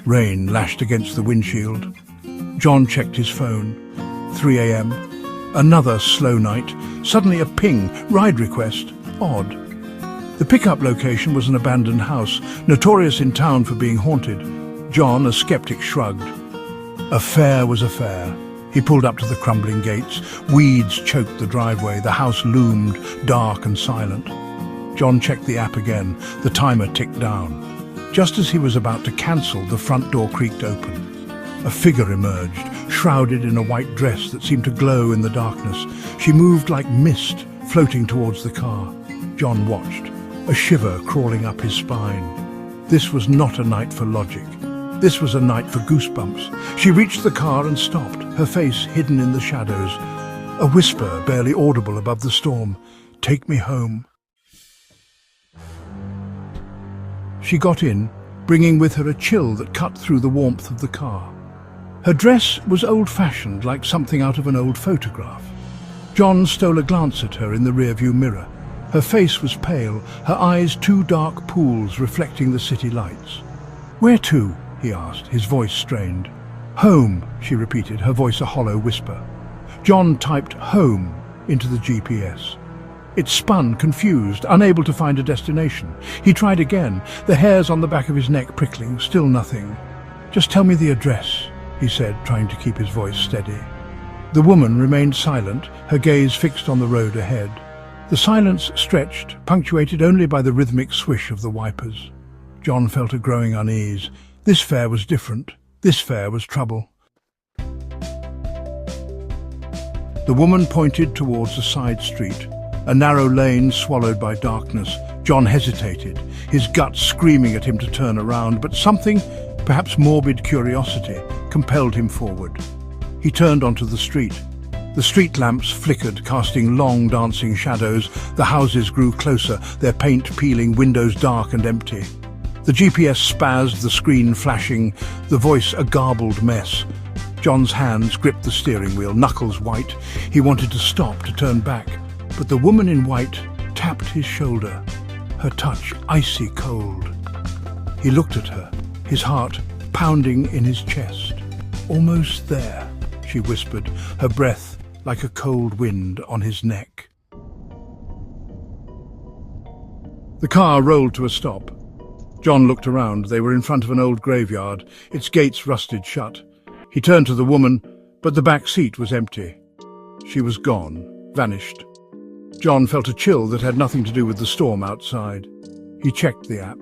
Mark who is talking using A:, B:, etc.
A: Rain lashed against the windshield. John checked his phone. 3 a.m. Another slow night. Suddenly a ping. Ride request. Odd. The pickup location was an abandoned house, notorious in town for being haunted. John, a skeptic, shrugged. A fare was a fare. He pulled up to the crumbling gates. Weeds choked the driveway. The house loomed, dark and silent. John checked the app again. The timer ticked down. Just as he was about to cancel, the front door creaked open. A figure emerged, shrouded in a white dress that seemed to glow in the darkness. She moved like mist, floating towards the car. John watched, a shiver crawling up his spine. This was not a night for logic. This was a night for goosebumps. She reached the car and stopped, her face hidden in the shadows. A whisper barely audible above the storm. "Take me home." She got in, bringing with her a chill that cut through the warmth of the car. Her dress was old-fashioned, like something out of an old photograph. John stole a glance at her in the rearview mirror. Her face was pale, her eyes two dark pools reflecting the city lights. "Where to?" he asked, his voice strained. "Home," she repeated, her voice a hollow whisper. John typed "home" into the GPS. It spun, confused, unable to find a destination. He tried again, the hairs on the back of his neck prickling, still nothing. "Just tell me the address," he said, trying to keep his voice steady. The woman remained silent, her gaze fixed on the road ahead. The silence stretched, punctuated only by the rhythmic swish of the wipers. John felt a growing unease. This fare was different. This fare was trouble. The woman pointed towards a side street, a narrow lane swallowed by darkness. John hesitated, his gut screaming at him to turn around, but something, perhaps morbid curiosity, compelled him forward. He turned onto the street. The street lamps flickered, casting long, dancing shadows. The houses grew closer, their paint peeling, windows dark and empty. The GPS spazzed, the screen flashing, the voice a garbled mess. John's hands gripped the steering wheel, knuckles white. He wanted to stop, to turn back, but the woman in white tapped his shoulder, her touch icy cold. He looked at her, his heart pounding in his chest. "Almost there," she whispered, her breath like a cold wind on his neck. The car rolled to a stop. John looked around. They were in front of an old graveyard, its gates rusted shut. He turned to the woman, but the back seat was empty. She was gone, vanished. John felt a chill that had nothing to do with the storm outside. He checked the app.